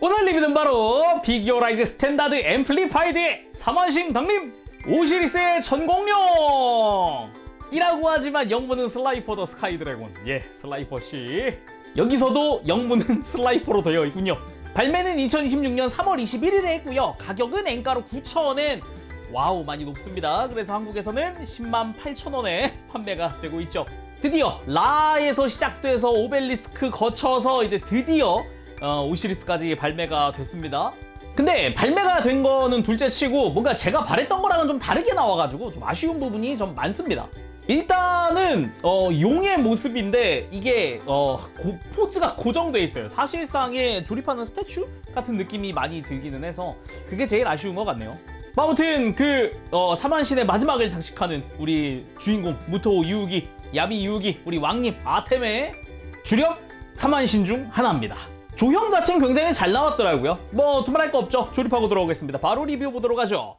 오늘 리뷰는 바로 비교라이즈 스탠다드 앰플리파이드의 사만신 당림 오시리스의 천공룡 이라고 하지만 영문은 슬라이퍼 더 스카이 드래곤. 슬라이퍼씨. 여기서도 영문은 슬라이퍼로 되어 있군요. 발매는 2026년 3월 21일에 했고요. 가격은 엔가로 9,000원. 와우, 많이 높습니다. 그래서 한국에서는 108,000원에 판매가 되고 있죠. 드디어 라에서 시작돼서 오벨리스크 거쳐서 이제 드디어 오시리스까지 발매가 됐습니다. 근데 발매가 된 거는 둘째치고 뭔가 제가 바랬던 거랑은 좀 다르게 나와가지고 좀 아쉬운 부분이 좀 많습니다. 일단은 용의 모습인데 이게 포즈가 고정돼 있어요. 사실상의 조립하는 스태츄 같은 느낌이 많이 들기는 해서 그게 제일 아쉬운 것 같네요. 아무튼 사만신의 마지막을 장식하는 우리 주인공 무토 유우기, 야미 유우기, 우리 왕님 아템의 주력 사만신 중 하나입니다. 조형 자체는 굉장히 잘 나왔더라고요. 두말할 거 없죠. 조립하고 들어오겠습니다. 바로 리뷰 보도록 하죠.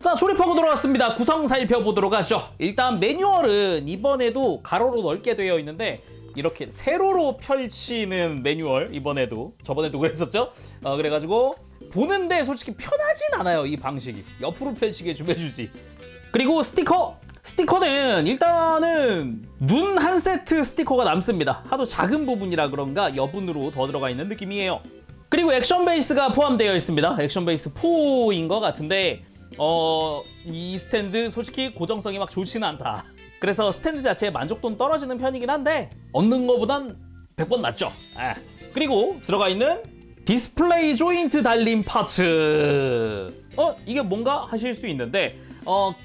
자, 조립하고 들어왔습니다. 구성 살펴보도록 하죠. 일단 매뉴얼은 이번에도 가로로 넓게 되어 있는데 이렇게 세로로 펼치는 매뉴얼, 이번에도 저번에도 그랬었죠. 그래가지고 보는데 솔직히 편하진 않아요. 이 방식이 옆으로 펼치게 좀 해주지. 그리고 스티커는 일단은 눈 한 세트 스티커가 남습니다. 하도 작은 부분이라 그런가 여분으로 더 들어가 있는 느낌이에요. 그리고 액션 베이스가 포함되어 있습니다. 액션 베이스 4인 것 같은데 이 스탠드 솔직히 고정성이 막 좋지는 않다. 그래서 스탠드 자체의 만족도는 떨어지는 편이긴 한데 얻는 거보단 100번 낫죠. 그리고 들어가 있는 디스플레이 조인트 달린 파츠. 이게 뭔가 하실 수 있는데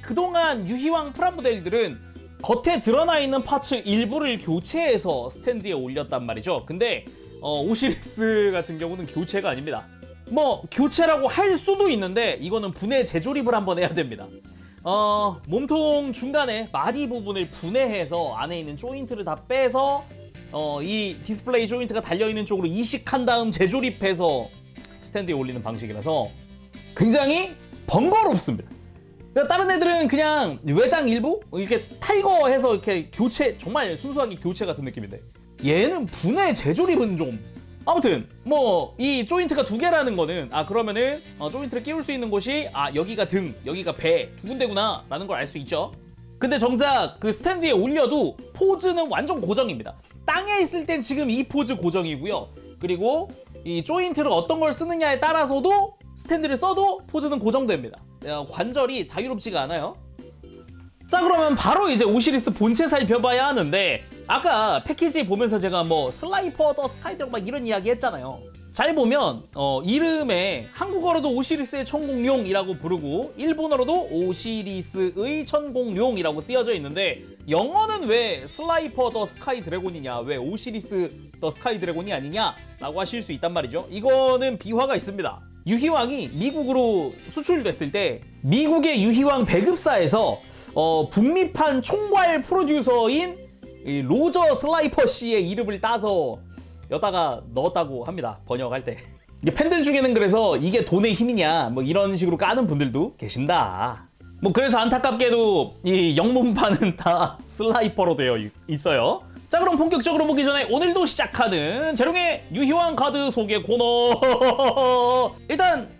그동안 유희왕 프라모델들은 겉에 드러나 있는 파츠 일부를 교체해서 스탠드에 올렸단 말이죠. 근데 오시리스 같은 경우는 교체가 아닙니다. 교체라고 할 수도 있는데 이거는 분해 재조립을 한번 해야 됩니다. 몸통 중간에 마디 부분을 분해해서 안에 있는 조인트를 다 빼서 이 디스플레이 조인트가 달려있는 쪽으로 이식한 다음 재조립해서 스탠드에 올리는 방식이라서 굉장히 번거롭습니다. 그러니까 다른 애들은 그냥 외장 일부 이렇게 탈거해서 이렇게 교체, 정말 순수하게 교체 같은 느낌인데 얘는 분해 재조립은 좀 아무튼 이 조인트가 두 개라는 거는 그러면은 조인트를 끼울 수 있는 곳이 여기가 등, 여기가 배 두 군데구나 라는 걸 알 수 있죠. 근데 정작 그 스탠드에 올려도 포즈는 완전 고정입니다. 땅에 있을 땐 지금 이 포즈 고정이고요. 그리고 이 조인트를 어떤 걸 쓰느냐에 따라서도 스탠드를 써도 포즈는 고정됩니다. 관절이 자유롭지가 않아요. 자, 그러면 바로 이제 오시리스 본체 살펴봐야 하는데 아까 패키지 보면서 제가 슬라이퍼 더 스카이 드래곤 막 이런 이야기 했잖아요. 잘 보면 이름에 한국어로도 오시리스의 천공룡이라고 부르고 일본어로도 오시리스의 천공룡이라고 쓰여져 있는데 영어는 왜 슬라이퍼 더 스카이 드래곤이냐, 왜 오시리스 더 스카이 드래곤이 아니냐 라고 하실 수 있단 말이죠. 이거는 비화가 있습니다. 유희왕이 미국으로 수출됐을 때 미국의 유희왕 배급사에서 북미판 총괄 프로듀서인 로저 슬라이퍼 씨의 이름을 따서 여다가 넣었다고 합니다. 번역할 때. 팬들 중에는 그래서 이게 돈의 힘이냐 이런 식으로 까는 분들도 계신다. 그래서 안타깝게도 이 영문판은 다 슬라이퍼로 되어 있어요. 자, 그럼 본격적으로 보기 전에 오늘도 시작하는 재롱의 유희왕 카드 소개 코너. 일단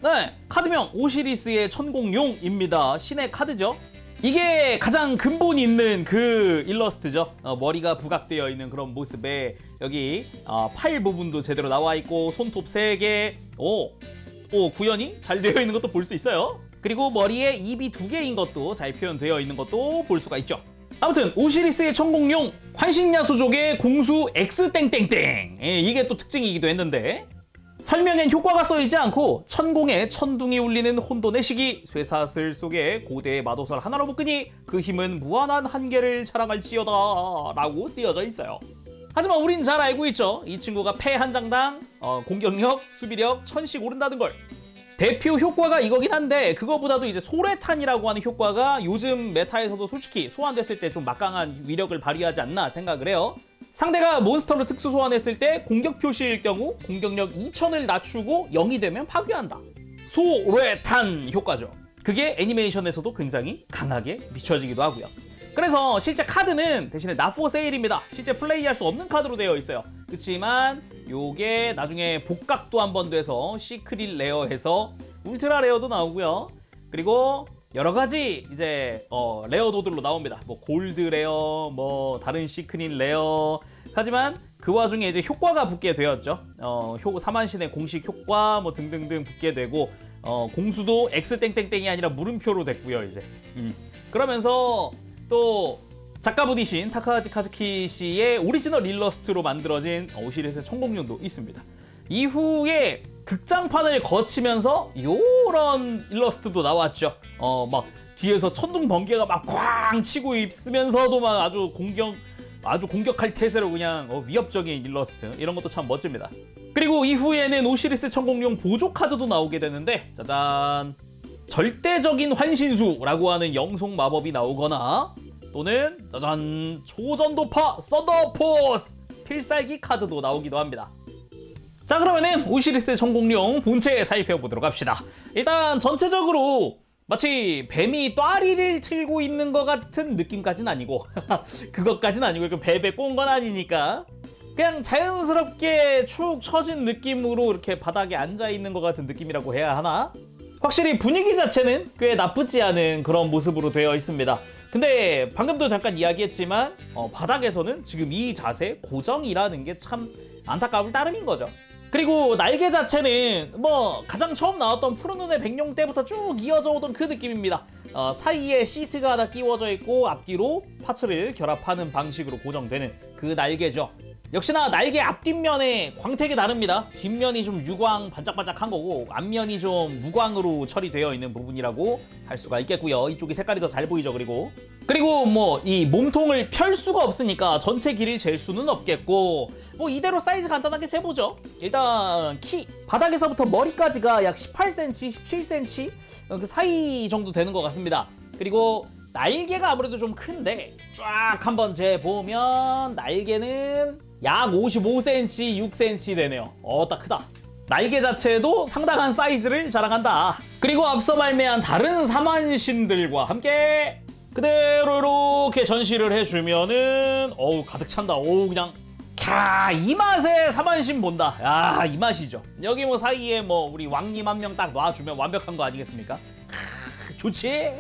카드명 오시리스의 천공룡입니다. 신의 카드죠. 이게 가장 근본 있는 그 일러스트죠. 머리가 부각되어 있는 그런 모습에 여기 팔 부분도 제대로 나와 있고 손톱 3개, 구현이 잘 되어 있는 것도 볼 수 있어요. 그리고 머리에 입이 2개인 것도 잘 표현되어 있는 것도 볼 수가 있죠. 아무튼 오시리스의 천공룡, 환신야수족의 공수 X땡땡땡, 이게 또 특징이기도 했는데 설명엔 효과가 써있지 않고 천공에 천둥이 울리는 혼돈의 시기, 쇠사슬 속에 고대의 마도설 하나로 묶으니 그 힘은 무한한 한계를 자랑할지어다 라고 쓰여져 있어요. 하지만 우린 잘 알고 있죠. 이 친구가 패 한 장당 공격력, 수비력 1000씩 오른다는 걸. 대표 효과가 이거긴 한데 그거보다도 이제 소래탄이라고 하는 효과가 요즘 메타에서도 솔직히 소환됐을 때 좀 막강한 위력을 발휘하지 않나 생각을 해요. 상대가 몬스터를 특수 소환했을 때 공격 표시일 경우 공격력 2000을 낮추고 0이 되면 파괴한다. 소래탄 효과죠. 그게 애니메이션에서도 굉장히 강하게 비춰지기도 하고요. 그래서 실제 카드는 대신에 not for sale입니다. 실제 플레이할 수 없는 카드로 되어 있어요. 그렇지만 요게 나중에 복각도 한번 돼서 시크릿 레어해서 울트라 레어도 나오고요. 그리고 여러 가지 이제 레어도들로 나옵니다. 뭐 골드 레어, 뭐 다른 시크릿 레어. 하지만 그 와중에 이제 효과가 붙게 되었죠. 사만신의 공식 효과 뭐 등등등 붙게 되고 공수도 X 땡땡땡이 아니라 물음표로 됐고요, 이제. 그러면서 또 작가분이신 타카하지 카즈키 씨의 오리지널 일러스트로 만들어진 오시리스의 천공룡도 있습니다. 이후에 극장판을 거치면서 요런 일러스트도 나왔죠. 막 뒤에서 천둥 번개가 막 쾅 치고 있으면서도 막 아주 공격할 태세로 그냥 위협적인 일러스트, 이런 것도 참 멋집니다. 그리고 이후에는 오시리스 천공룡 보조 카드도 나오게 되는데, 짜잔, 절대적인 환신수라고 하는 영속 마법이 나오거나, 또는 짜잔, 초전도파 썬더포스 필살기 카드도 나오기도 합니다. 자, 그러면은 오시리스 천공룡 본체 살펴보도록 합시다. 일단 전체적으로 마치 뱀이 또아리를 틀고 있는 것 같은 느낌까지는 아니고 그것까지는 아니고 뱀에 꼰 건 아니니까 그냥 자연스럽게 축 처진 느낌으로 이렇게 바닥에 앉아있는 것 같은 느낌이라고 해야 하나? 확실히 분위기 자체는 꽤 나쁘지 않은 그런 모습으로 되어 있습니다. 근데 방금도 잠깐 이야기했지만 바닥에서는 지금 이 자세 고정이라는 게 참 안타까울 따름인 거죠. 그리고 날개 자체는 뭐 가장 처음 나왔던 푸른눈의 백룡 때부터 쭉 이어져 오던 그 느낌입니다. 사이에 시트가 하나 끼워져 있고 앞뒤로 파츠를 결합하는 방식으로 고정되는 그 날개죠. 역시나 날개 앞뒷면에 광택이 다릅니다. 뒷면이 좀 유광 반짝반짝한 거고 앞면이 좀 무광으로 처리되어 있는 부분이라고 할 수가 있겠고요. 이쪽이 색깔이 더 잘 보이죠. 그리고 뭐 이 몸통을 펼 수가 없으니까 전체 길이를 잴 수는 없겠고, 뭐 이대로 사이즈 간단하게 재보죠. 일단 키 바닥에서부터 머리까지가 약 18cm, 17cm 그 사이 정도 되는 것 같습니다. 그리고 날개가 아무래도 좀 큰데 쫙 한번 재보면 날개는 약 55cm, 6cm 되네요. 딱 크다. 날개 자체도 상당한 사이즈를 자랑한다. 그리고 앞서 발매한 다른 사만신들과 함께 그대로 이렇게 전시를 해주면은 가득 찬다. 그냥 이 맛에 사만신 본다. 이 맛이죠. 여기 뭐 사이에 뭐 우리 왕님 한 명 딱 놔주면 완벽한 거 아니겠습니까? 좋지?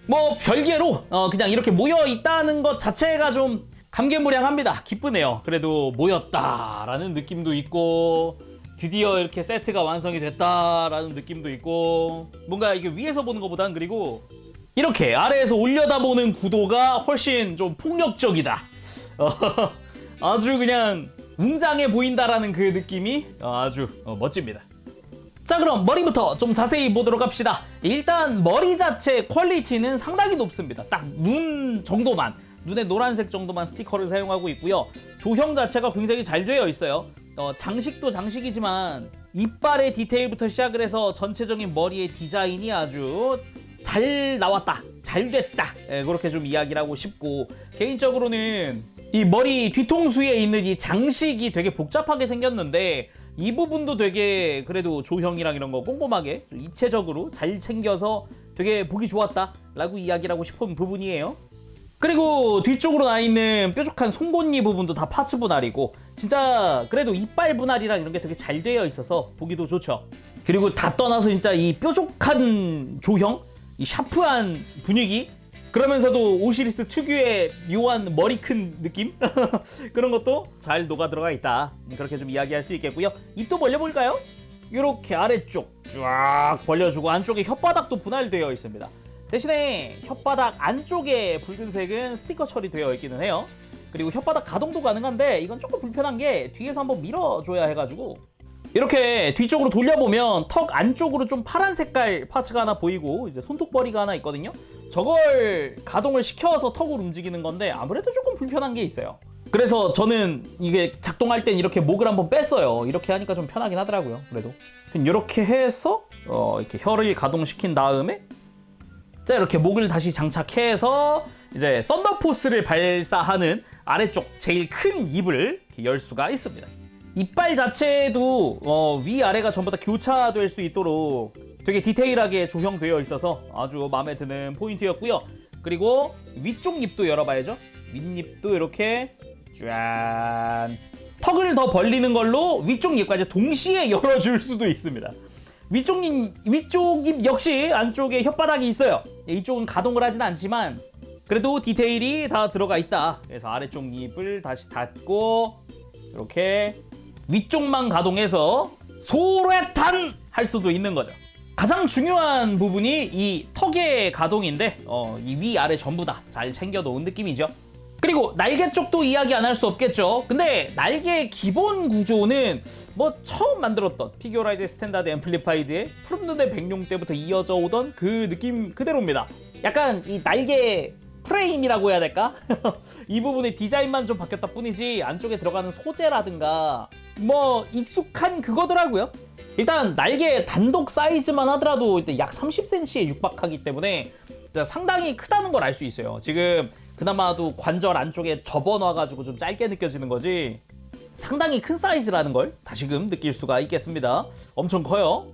뭐 별개로 그냥 이렇게 모여 있다는 것 자체가 좀 감개무량합니다. 기쁘네요. 그래도 모였다라는 느낌도 있고 드디어 이렇게 세트가 완성이 됐다라는 느낌도 있고, 뭔가 이게 위에서 보는 것보단 그리고 이렇게 아래에서 올려다보는 구도가 훨씬 좀 폭력적이다. 아주 그냥 웅장해 보인다라는 그 느낌이 아주 멋집니다. 자, 그럼 머리부터 좀 자세히 보도록 합시다. 일단 머리 자체 퀄리티는 상당히 높습니다. 딱 눈 정도만, 눈의 노란색 정도만 스티커를 사용하고 있고요. 조형 자체가 굉장히 잘 되어 있어요. 장식도 장식이지만 이빨의 디테일부터 시작을 해서 전체적인 머리의 디자인이 아주 잘 나왔다, 잘 됐다, 그렇게 좀 이야기를 하고 싶고, 개인적으로는 이 머리 뒤통수에 있는 이 장식이 되게 복잡하게 생겼는데 이 부분도 되게 그래도 조형이랑 이런 거 꼼꼼하게 좀 입체적으로 잘 챙겨서 되게 보기 좋았다 라고 이야기를 하고 싶은 부분이에요. 그리고 뒤쪽으로 나 있는 뾰족한 송곳니 부분도 다 파츠 분할이고, 진짜 그래도 이빨 분할이랑 이런 게 되게 잘 되어 있어서 보기도 좋죠. 그리고 다 떠나서 진짜 이 뾰족한 조형, 이 샤프한 분위기, 그러면서도 오시리스 특유의 묘한 머리 큰 느낌? 그런 것도 잘 녹아 들어가 있다, 그렇게 좀 이야기할 수 있겠고요. 입도 벌려볼까요? 이렇게 아래쪽 쫙 벌려주고 안쪽에 혓바닥도 분할되어 있습니다. 대신에 혓바닥 안쪽에 붉은색은 스티커 처리되어 있기는 해요. 그리고 혓바닥 가동도 가능한데 이건 조금 불편한 게 뒤에서 한번 밀어줘야 해가지고, 이렇게 뒤쪽으로 돌려보면 턱 안쪽으로 좀 파란 색깔 파츠가 하나 보이고 이제 손톱벌이가 하나 있거든요. 저걸 가동을 시켜서 턱을 움직이는 건데 아무래도 조금 불편한 게 있어요. 그래서 저는 이게 작동할 땐 이렇게 목을 한번 뺐어요. 이렇게 하니까 좀 편하긴 하더라고요. 그래도 이렇게 해서 이렇게 혀를 가동시킨 다음에 자, 이렇게 목을 다시 장착해서 이제 썬더포스를 발사하는 아래쪽 제일 큰 입을 열 수가 있습니다. 이빨 자체도 위아래가 전부 다 교차될 수 있도록 되게 디테일하게 조형되어 있어서 아주 마음에 드는 포인트였고요. 그리고 위쪽 립도 열어봐야죠. 윗립도 이렇게 짠. 턱을 더 벌리는 걸로 위쪽 립까지 동시에 열어줄 수도 있습니다. 위쪽 립 역시 안쪽에 혓바닥이 있어요. 이쪽은 가동을 하진 않지만 그래도 디테일이 다 들어가 있다. 그래서 아래쪽 립을 다시 닫고 이렇게 위쪽만 가동해서 소래탄 할 수도 있는 거죠. 가장 중요한 부분이 이 턱의 가동인데 이 위아래 전부 다 잘 챙겨 놓은 느낌이죠. 그리고 날개 쪽도 이야기 안 할 수 없겠죠. 근데 날개의 기본 구조는 뭐 처음 만들었던 피규어라이즈 스탠다드 앰플리파이드의 푸른눈의 백룡 때부터 이어져 오던 그 느낌 그대로입니다. 약간 이 날개 프레임이라고 해야 될까? 이 부분의 디자인만 좀 바뀌었다 뿐이지 안쪽에 들어가는 소재라든가 뭐 익숙한 그거더라고요. 일단 날개 단독 사이즈만 하더라도 일단 약 30cm에 육박하기 때문에 상당히 크다는 걸 알 수 있어요. 지금 그나마도 관절 안쪽에 접어놔가지고 좀 짧게 느껴지는 거지 상당히 큰 사이즈라는 걸 다시금 느낄 수가 있겠습니다. 엄청 커요.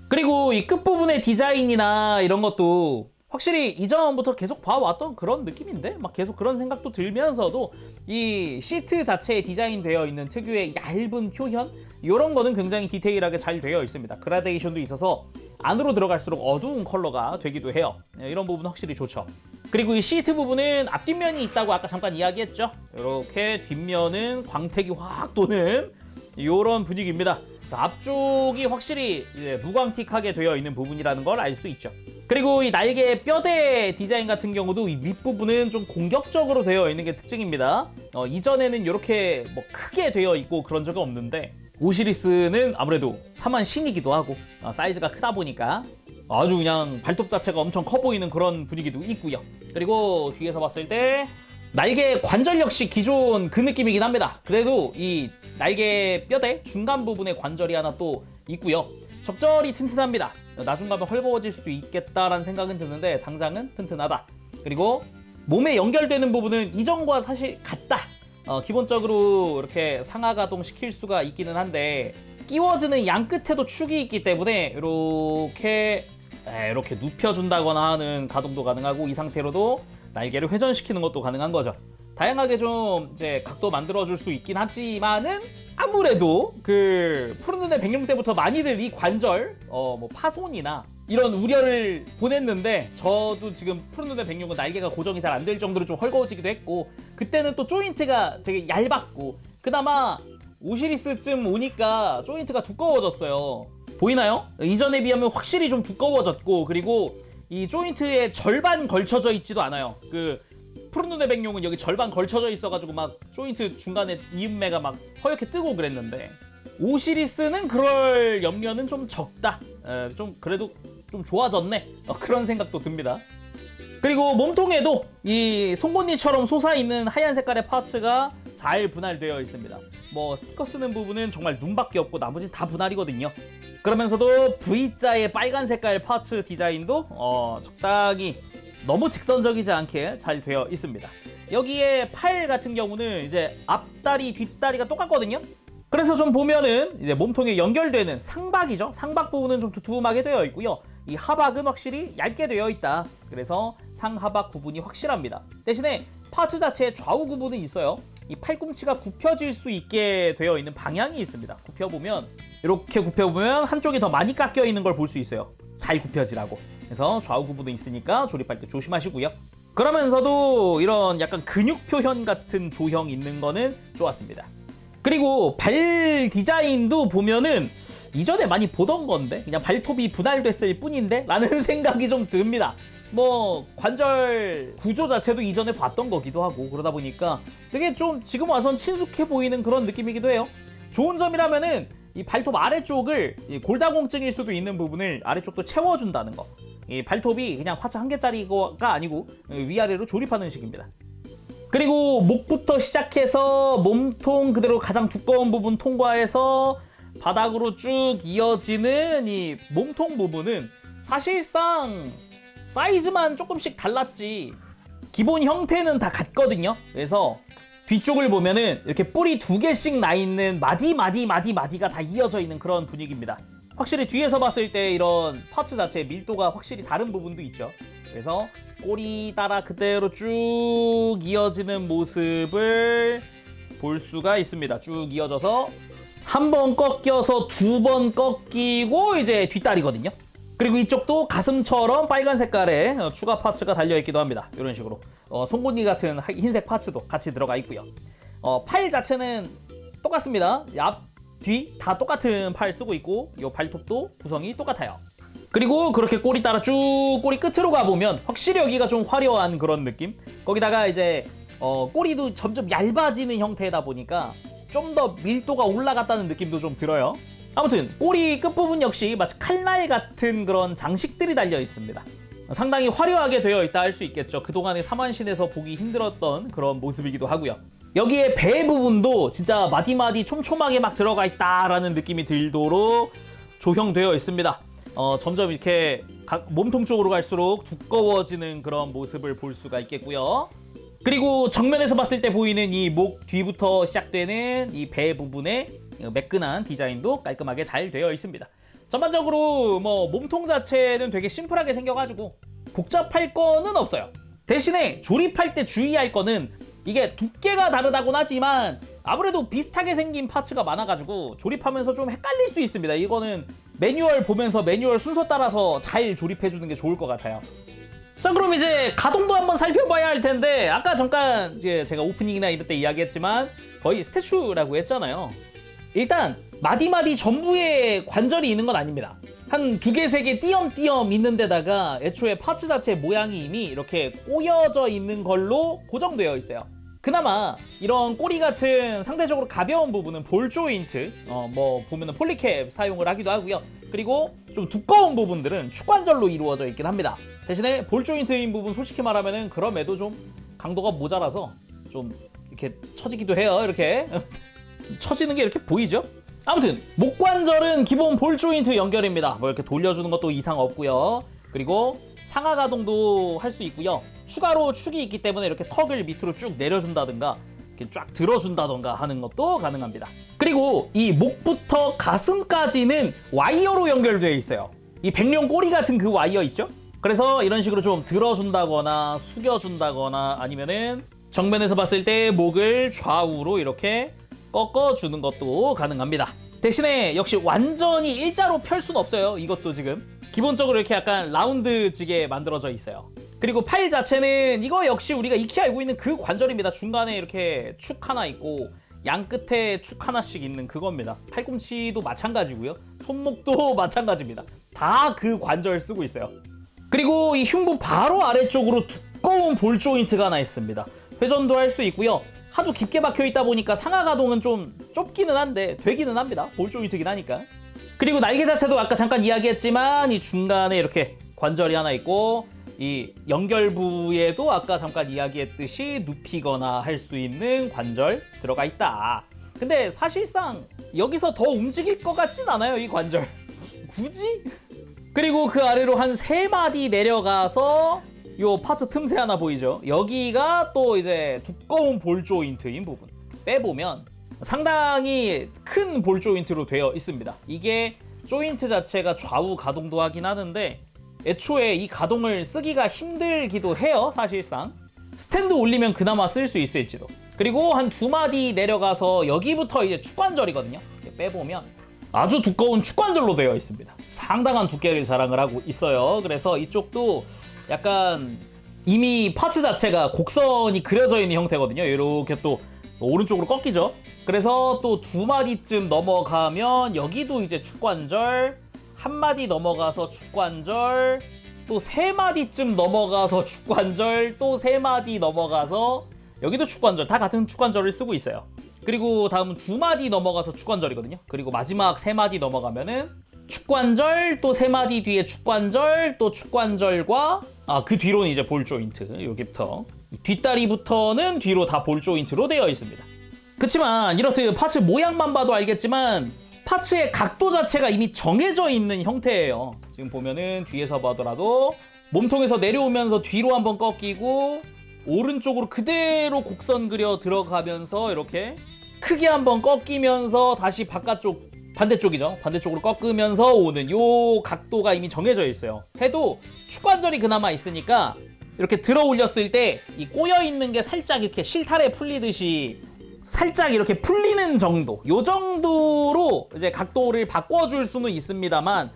그리고 이 끝부분의 디자인이나 이런 것도 확실히 이전부터 계속 봐왔던 그런 느낌인데 막 계속 그런 생각도 들면서도 이 시트 자체에 디자인되어 있는 특유의 얇은 표현 이런 거는 굉장히 디테일하게 잘 되어 있습니다. 그라데이션도 있어서 안으로 들어갈수록 어두운 컬러가 되기도 해요. 이런 부분 확실히 좋죠. 그리고 이 시트 부분은 앞뒷면이 있다고 아까 잠깐 이야기했죠. 이렇게 뒷면은 광택이 확 도는 이런 분위기입니다. 앞쪽이 확실히 이제 무광틱하게 되어 있는 부분이라는 걸 알 수 있죠. 그리고 이 날개 뼈대 디자인 같은 경우도 이 윗부분은 좀 공격적으로 되어 있는 게 특징입니다. 이전에는 이렇게 뭐 크게 되어 있고 그런 적은 없는데 오시리스는 아무래도 3만 신이기도 하고 사이즈가 크다 보니까 아주 그냥 발톱 자체가 엄청 커 보이는 그런 분위기도 있고요. 그리고 뒤에서 봤을 때 날개 관절 역시 기존 그 느낌이긴 합니다. 그래도 이 날개 뼈대 중간 부분에 관절이 하나 또 있고요. 적절히 튼튼합니다. 나중 가면 헐거워질 수도 있겠다라는 생각은 드는데 당장은 튼튼하다. 그리고 몸에 연결되는 부분은 이전과 사실 같다. 기본적으로 이렇게 상하 가동 시킬 수가 있기는 한데 끼워지는 양 끝에도 축이 있기 때문에 이렇게 눕혀준다거나 하는 가동도 가능하고 이 상태로도 날개를 회전시키는 것도 가능한 거죠. 다양하게 좀 이제 각도 만들어줄 수 있긴 하지만은 아무래도 그 푸른눈의 백룡 때부터 많이들 이 관절 뭐 파손이나 이런 우려를 보냈는데 저도 지금 푸른눈의 백룡은 날개가 고정이 잘 안 될 정도로 좀 헐거워지기도 했고 그때는 또 조인트가 되게 얇았고 그나마 오시리스쯤 오니까 조인트가 두꺼워졌어요. 보이나요? 이전에 비하면 확실히 좀 두꺼워졌고 그리고 이 조인트에 절반 걸쳐져 있지도 않아요. 그 푸른눈의 백룡은 여기 절반 걸쳐져 있어가지고 막 조인트 중간에 이음매가 막 허옇게 뜨고 그랬는데 오시리스는 그럴 염려는 좀 적다. 좀 그래도 좀 좋아졌네. 그런 생각도 듭니다. 그리고 몸통에도 이 송곳니처럼 솟아있는 하얀 색깔의 파츠가 잘 분할되어 있습니다. 뭐 스티커 쓰는 부분은 정말 눈밖에 없고 나머지는 다 분할이거든요. 그러면서도 V자의 빨간 색깔 파츠 디자인도 적당히 너무 직선적이지 않게 잘 되어 있습니다. 여기에 팔 같은 경우는 이제 앞다리, 뒷다리가 똑같거든요. 그래서 좀 보면은 이제 몸통에 연결되는 상박이죠. 상박 부분은 좀 두툼하게 되어 있고요. 이 하박은 확실히 얇게 되어 있다. 그래서 상하박 구분이 확실합니다. 대신에 파츠 자체에 좌우 구분이 있어요. 이 팔꿈치가 굽혀질 수 있게 되어 있는 방향이 있습니다. 굽혀보면 이렇게 굽혀보면 한쪽이 더 많이 깎여 있는 걸 볼 수 있어요. 잘 굽혀지라고. 그래서 좌우 구분도 있으니까 조립할 때 조심하시고요. 그러면서도 이런 약간 근육 표현 같은 조형 있는 거는 좋았습니다. 그리고 발 디자인도 보면은 이전에 많이 보던 건데 그냥 발톱이 분할됐을 뿐인데 라는 생각이 좀 듭니다. 뭐 관절 구조 자체도 이전에 봤던 거기도 하고 그러다 보니까 되게 좀 지금 와선 친숙해 보이는 그런 느낌이기도 해요. 좋은 점이라면은 이 발톱 아래쪽을 골다공증일 수도 있는 부분을 아래쪽도 채워준다는 거. 이 발톱이 그냥 파츠 한 개짜리가 아니고 위아래로 조립하는 식입니다. 그리고 목부터 시작해서 몸통 그대로 가장 두꺼운 부분 통과해서 바닥으로 쭉 이어지는 이 몸통 부분은 사실상 사이즈만 조금씩 달랐지 기본 형태는 다 같거든요. 그래서 뒤쪽을 보면은 이렇게 뿔이 2개씩 나 있는 마디가 다 이어져 있는 그런 분위기입니다. 확실히 뒤에서 봤을 때 이런 파츠 자체의 밀도가 확실히 다른 부분도 있죠. 그래서 꼬리 따라 그대로 쭉 이어지는 모습을 볼 수가 있습니다. 쭉 이어져서 한 번 꺾여서 두 번 꺾이고 이제 뒷다리거든요. 그리고 이쪽도 가슴처럼 빨간 색깔의 추가 파츠가 달려있기도 합니다. 이런 식으로 송곳니 같은 흰색 파츠도 같이 들어가 있고요. 팔 자체는 똑같습니다. 앞, 뒤 다 똑같은 팔 쓰고 있고 이 발톱도 구성이 똑같아요. 그리고 그렇게 꼬리 따라 쭉 꼬리 끝으로 가보면 확실히 여기가 좀 화려한 그런 느낌? 거기다가 이제 꼬리도 점점 얇아지는 형태다 보니까 좀 더 밀도가 올라갔다는 느낌도 좀 들어요. 아무튼 꼬리 끝부분 역시 마치 칼날 같은 그런 장식들이 달려 있습니다. 상당히 화려하게 되어 있다 할 수 있겠죠. 그동안의 사만신에서 보기 힘들었던 그런 모습이기도 하고요. 여기에 배 부분도 진짜 마디마디 촘촘하게 막 들어가 있다라는 느낌이 들도록 조형되어 있습니다. 점점 이렇게 몸통 쪽으로 갈수록 두꺼워지는 그런 모습을 볼 수가 있겠고요. 그리고 정면에서 봤을 때 보이는 이 목 뒤부터 시작되는 이 배 부분에 매끈한 디자인도 깔끔하게 잘 되어 있습니다. 전반적으로 뭐 몸통 자체는 되게 심플하게 생겨가지고 복잡할 거는 없어요. 대신에 조립할 때 주의할 거는 이게 두께가 다르다곤 하지만 아무래도 비슷하게 생긴 파츠가 많아가지고 조립하면서 좀 헷갈릴 수 있습니다. 이거는 매뉴얼 보면서 매뉴얼 순서 따라서 잘 조립해주는 게 좋을 것 같아요. 자, 그럼 이제 가동도 한번 살펴봐야 할 텐데 아까 잠깐 이제 제가 오프닝이나 이럴 때 이야기했지만 거의 스태츄라고 했잖아요. 일단 마디마디 전부에 관절이 있는 건 아닙니다. 한 2개, 3개 띄엄띄엄 있는 데다가 애초에 파츠 자체 모양이 이미 이렇게 꼬여져 있는 걸로 고정되어 있어요. 그나마 이런 꼬리 같은 상대적으로 가벼운 부분은 볼 조인트, 뭐 보면은 폴리캡 사용을 하기도 하고요. 그리고 좀 두꺼운 부분들은 축관절로 이루어져 있긴 합니다. 대신에 볼 조인트인 부분 솔직히 말하면은 그럼에도 좀 강도가 모자라서 좀 이렇게 처지기도 해요. 이렇게 처지는 게 이렇게 보이죠? 아무튼 목관절은 기본 볼 조인트 연결입니다. 뭐 이렇게 돌려주는 것도 이상 없고요. 그리고 상하 가동도 할 수 있고요. 추가로 축이 있기 때문에 이렇게 턱을 밑으로 쭉 내려준다든가 이렇게 쫙 들어준다던가 하는 것도 가능합니다. 그리고 이 목부터 가슴까지는 와이어로 연결되어 있어요. 이 백룡 꼬리 같은 그 와이어 있죠? 그래서 이런 식으로 좀 들어준다거나 숙여준다거나 아니면은 정면에서 봤을 때 목을 좌우로 이렇게 꺾어주는 것도 가능합니다. 대신에 역시 완전히 일자로 펼 수는 없어요. 이것도 지금 기본적으로 이렇게 약간 라운드지게 만들어져 있어요. 그리고 팔 자체는 이거 역시 우리가 익히 알고 있는 그 관절입니다. 중간에 이렇게 축 하나 있고 양 끝에 축 하나씩 있는 그겁니다. 팔꿈치도 마찬가지고요. 손목도 마찬가지입니다. 다 그 관절 쓰고 있어요. 그리고 이 흉부 바로 아래쪽으로 두꺼운 볼 조인트가 하나 있습니다. 회전도 할 수 있고요. 하도 깊게 박혀 있다 보니까 상하 가동은 좀 좁기는 한데 되기는 합니다. 볼 조인트긴 하니까. 그리고 날개 자체도 아까 잠깐 이야기했지만 이 중간에 이렇게 관절이 하나 있고 이 연결부에도 아까 잠깐 이야기했듯이 눕히거나 할 수 있는 관절 들어가 있다. 근데 사실상 여기서 더 움직일 것 같진 않아요, 이 관절. 굳이? 그리고 그 아래로 한 3마디 내려가서 요 파츠 틈새 하나 보이죠? 여기가 또 이제 두꺼운 볼 조인트인 부분. 빼보면 상당히 큰 볼 조인트로 되어 있습니다. 이게 조인트 자체가 좌우 가동도 하긴 하는데 애초에 이 가동을 쓰기가 힘들기도 해요. 사실상 스탠드 올리면 그나마 쓸 수 있을지도. 그리고 한 2마디 내려가서 여기부터 이제 축관절이거든요. 빼보면 아주 두꺼운 축관절로 되어 있습니다. 상당한 두께를 자랑을 하고 있어요. 그래서 이쪽도 약간 이미 파츠 자체가 곡선이 그려져 있는 형태거든요. 이렇게 또 오른쪽으로 꺾이죠. 그래서 또 2마디쯤 넘어가면 여기도 이제 축관절, 1마디 넘어가서 축관절, 또 3마디쯤 넘어가서 축관절, 또 3마디 넘어가서 여기도 축관절, 다 같은 축관절을 쓰고 있어요. 그리고 다음은 2마디 넘어가서 축관절이거든요. 그리고 마지막 3마디 넘어가면은 축관절, 또 3마디 뒤에 축관절, 또 축관절과 그 뒤로는 이제 볼 조인트. 여기부터 뒷다리부터는 뒤로 다 볼 조인트로 되어 있습니다. 그치만 이렇듯 파츠 모양만 봐도 알겠지만 파츠의 각도 자체가 이미 정해져 있는 형태예요. 지금 보면은 뒤에서 봐더라도 몸통에서 내려오면서 뒤로 한번 꺾이고 오른쪽으로 그대로 곡선 그려 들어가면서 이렇게 크게 한번 꺾이면서 다시 바깥쪽 반대쪽이죠. 반대쪽으로 꺾으면서 오는 요 각도가 이미 정해져 있어요. 해도 축관절이 그나마 있으니까 이렇게 들어 올렸을 때 이 꼬여 있는 게 살짝 이렇게 실타래 풀리듯이 살짝 이렇게 풀리는 정도, 요 정도로 이제 각도를 바꿔줄 수는 있습니다만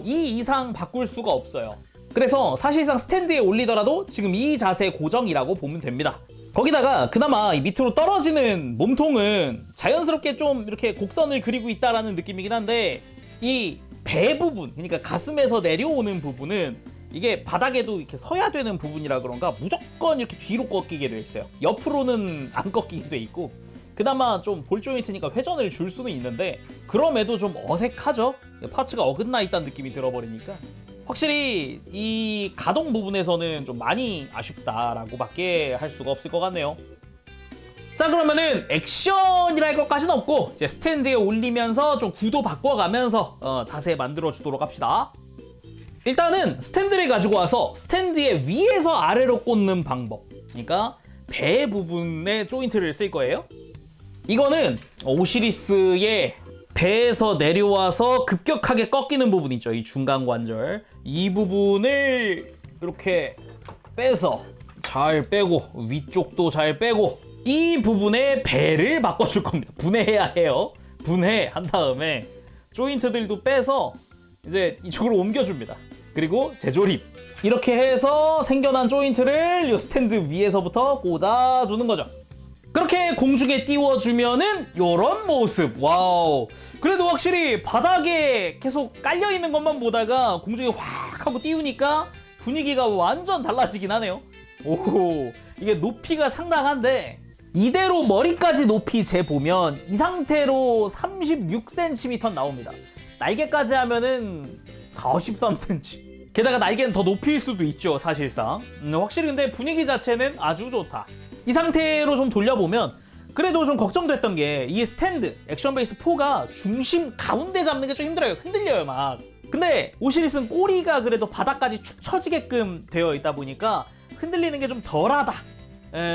이 이상 바꿀 수가 없어요. 그래서 사실상 스탠드에 올리더라도 지금 이 자세 고정이라고 보면 됩니다. 거기다가 그나마 밑으로 떨어지는 몸통은 자연스럽게 좀 이렇게 곡선을 그리고 있다라는 느낌이긴 한데 이 배 부분, 그러니까 가슴에서 내려오는 부분은 이게 바닥에도 이렇게 서야 되는 부분이라 그런가 무조건 이렇게 뒤로 꺾이게 돼 있어요. 옆으로는 안 꺾이게 돼 있고 그나마 좀 볼 조인트니까 회전을 줄 수는 있는데 그럼에도 좀 어색하죠. 파츠가 어긋나 있다는 느낌이 들어버리니까 확실히 이 가동 부분에서는 좀 많이 아쉽다라고 밖에 할 수가 없을 것 같네요. 자, 그러면은 액션이랄 것까지는 없고 이제 스탠드에 올리면서 좀 구도 바꿔가면서 자세 만들어 주도록 합시다. 일단은 스탠드를 가지고 와서 스탠드의 위에서 아래로 꽂는 방법, 그러니까 배 부분에 조인트를 쓸 거예요. 이거는 오시리스의 배에서 내려와서 급격하게 꺾이는 부분 있죠. 이 중간 관절, 이 부분을 이렇게 빼서 잘 빼고 위쪽도 잘 빼고 이 부분에 배를 바꿔줄 겁니다. 분해해야 해요. 분해한 다음에 조인트들도 빼서 이제 이쪽으로 옮겨줍니다. 그리고 재조립. 이렇게 해서 생겨난 조인트를 이 스탠드 위에서부터 꽂아주는 거죠. 그렇게 공중에 띄워주면은 요런 모습. 와우. 그래도 확실히 바닥에 계속 깔려있는 것만 보다가 공중에 확 하고 띄우니까 분위기가 완전 달라지긴 하네요. 오, 이게 높이가 상당한데 이대로 머리까지 높이 재보면 이 상태로 36cm 나옵니다. 날개까지 하면은 43cm. 게다가 날개는 더 높일 수도 있죠, 사실상. 확실히 근데 분위기 자체는 아주 좋다. 이 상태로 좀 돌려보면 그래도 좀 걱정됐던 게 이 스탠드 액션 베이스 4가 중심 가운데 잡는 게 좀 힘들어요. 흔들려요 막. 근데 오시리스는 꼬리가 그래도 바닥까지 축 처지게끔 되어 있다 보니까 흔들리는 게 좀 덜하다.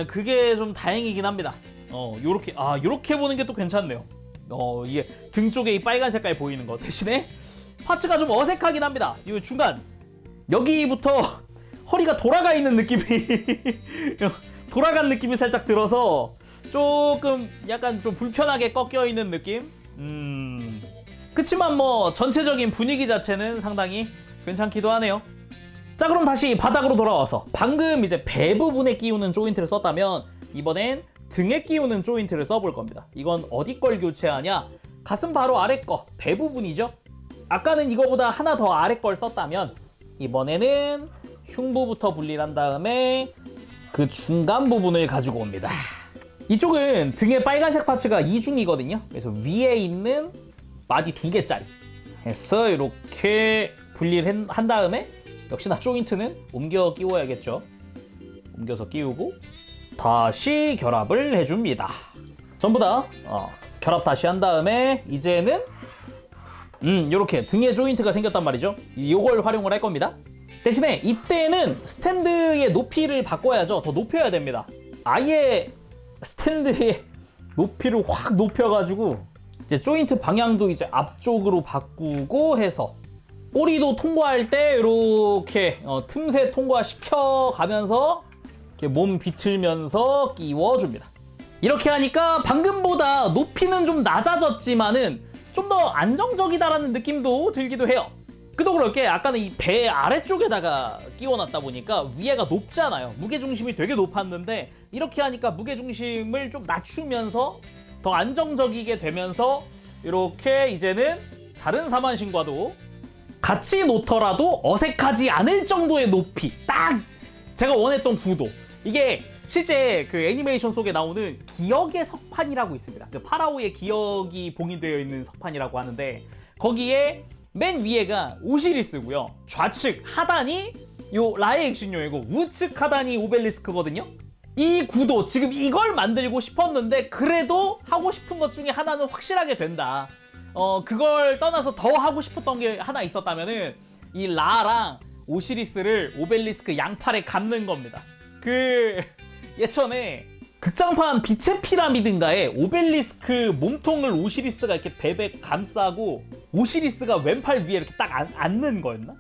그게 좀 다행이긴 합니다. 요렇게 보는 게 또 괜찮네요. 이게 등 쪽에 이 빨간 색깔 보이는 거 대신에 파츠가 좀 어색하긴 합니다. 이 중간 여기부터 허리가 돌아가 있는 느낌이 돌아간 느낌이 살짝 들어서 조금 약간 좀 불편하게 꺾여 있는 느낌? 그치만 뭐 전체적인 분위기 자체는 상당히 괜찮기도 하네요. 자, 그럼 다시 바닥으로 돌아와서 방금 이제 배 부분에 끼우는 조인트를 썼다면 이번엔 등에 끼우는 조인트를 써볼 겁니다. 이건 어디 걸 교체하냐? 가슴 바로 아래 거, 배 부분이죠. 아까는 이거보다 하나 더 아래 걸 썼다면 이번에는 흉부부터 분리를 한 다음에 그 중간 부분을 가지고 옵니다. 이쪽은 등에 빨간색 파츠가 이중이거든요. 그래서 위에 있는 마디 2개짜리 해서 이렇게 분리를 한 다음에 역시나 조인트는 옮겨 끼워야겠죠. 옮겨서 끼우고 다시 결합을 해줍니다. 전부 다 결합 다시 한 다음에 이제는 이렇게 등에 조인트가 생겼단 말이죠. 이걸 활용을 할 겁니다. 대신에 이때는 스탠드의 높이를 바꿔야죠. 더 높여야 됩니다. 아예 스탠드의 높이를 확 높여가지고 이제 조인트 방향도 이제 앞쪽으로 바꾸고 해서 꼬리도 통과할 때 이렇게 틈새 통과시켜 가면서 이렇게 몸 비틀면서 끼워줍니다. 이렇게 하니까 방금보다 높이는 좀 낮아졌지만은 좀 더 안정적이다라는 느낌도 들기도 해요. 그도 그럴 게 아까는 이 배 아래쪽에다가 끼워놨다 보니까 위에가 높잖아요. 무게중심이 되게 높았는데 이렇게 하니까 무게중심을 좀 낮추면서 더 안정적이게 되면서 이렇게 이제는 다른 사만신과도 같이 놓더라도 어색하지 않을 정도의 높이, 딱 제가 원했던 구도. 이게 실제 그 애니메이션 속에 나오는 기억의 석판이라고 있습니다. 그 파라오의 기억이 봉인되어 있는 석판이라고 하는데 거기에 맨 위에가 오시리스고요. 좌측 하단이 요 라의 액신요이고 우측 하단이 오벨리스크거든요. 이 구도 지금 이걸 만들고 싶었는데 그래도 하고 싶은 것 중에 하나는 확실하게 된다. 그걸 떠나서 더 하고 싶었던 게 하나 있었다면은 이 라랑 오시리스를 오벨리스크 양팔에 감는 겁니다. 그 예전에 극장판 빛의 피라미드인가에 오벨리스크 몸통을 오시리스가 이렇게 베베 감싸고 오시리스가 왼팔 위에 이렇게 딱 앉는 거였나?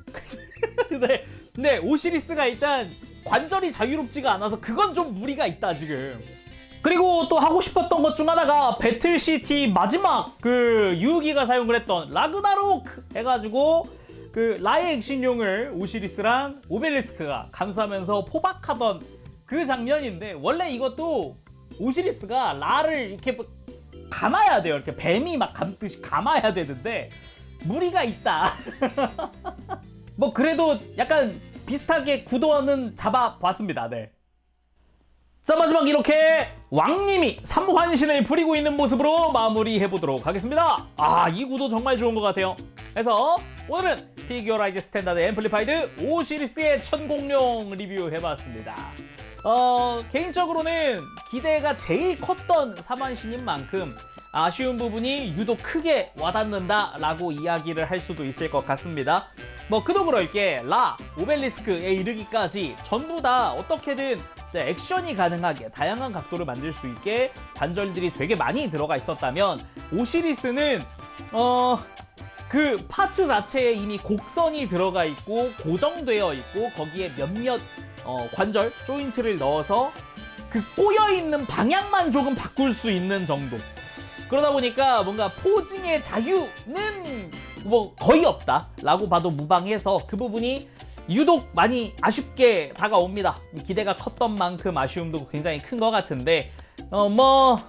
근데 오시리스가 일단 관절이 자유롭지가 않아서 그건 좀 무리가 있다 지금. 그리고 또 하고 싶었던 것 중 하나가 배틀시티 마지막 그 유우기가 사용을 했던 라그나록 해가지고 그 라의 액신용을 오시리스랑 오벨리스크가 감싸면서 포박하던 그 장면인데, 원래 이것도 오시리스가 라를 이렇게 감아야 돼요. 이렇게 뱀이 막 감듯이 감아야 되는데 무리가 있다. 뭐 그래도 약간 비슷하게 구도는 잡아봤습니다. 네. 자, 마지막 이렇게 왕님이 삼환신을 부리고 있는 모습으로 마무리해보도록 하겠습니다. 이 구도 정말 좋은 것 같아요. 그래서 오늘은 피규어라이즈 스탠다드 앰플리파이드 오시리스의 천공룡 리뷰해봤습니다. 개인적으로는 기대가 제일 컸던 삼환신인 만큼 아쉬운 부분이 유독 크게 와닿는다라고 이야기를 할 수도 있을 것 같습니다. 뭐 그도 그럴 게 라, 오벨리스크에 이르기까지 전부 다 어떻게든 액션이 가능하게 다양한 각도를 만들 수 있게 관절들이 되게 많이 들어가 있었다면, 오시리스는 그 파츠 자체에 이미 곡선이 들어가 있고 고정되어 있고 거기에 몇몇 관절, 조인트를 넣어서 그 꼬여있는 방향만 조금 바꿀 수 있는 정도. 그러다 보니까 뭔가 포징의 자유는 뭐 거의 없다라고 봐도 무방해서 그 부분이 유독 많이 아쉽게 다가옵니다. 기대가 컸던 만큼 아쉬움도 굉장히 큰 것 같은데, 뭐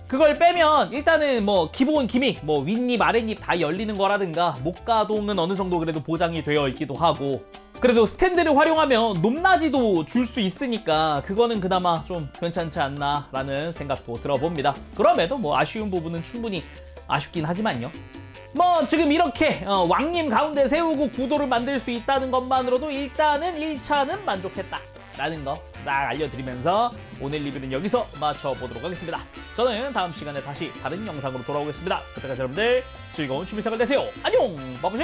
그걸 빼면 일단은 뭐 기본 기믹, 뭐 윗입, 아랫입 다 열리는 거라든가 목가동은 어느 정도 그래도 보장이 되어 있기도 하고, 그래도 스탠드를 활용하면 높낮이도 줄 수 있으니까 그거는 그나마 좀 괜찮지 않나 라는 생각도 들어봅니다. 그럼에도 뭐 아쉬운 부분은 충분히 아쉽긴 하지만요. 뭐 지금 이렇게 왕님 가운데 세우고 구도를 만들 수 있다는 것만으로도 일단은 1차는 만족했다 라는 거 딱 알려드리면서 오늘 리뷰는 여기서 마쳐보도록 하겠습니다. 저는 다음 시간에 다시 다른 영상으로 돌아오겠습니다. 그때까지 여러분들 즐거운 취미생활 되세요. 안녕! 바보시!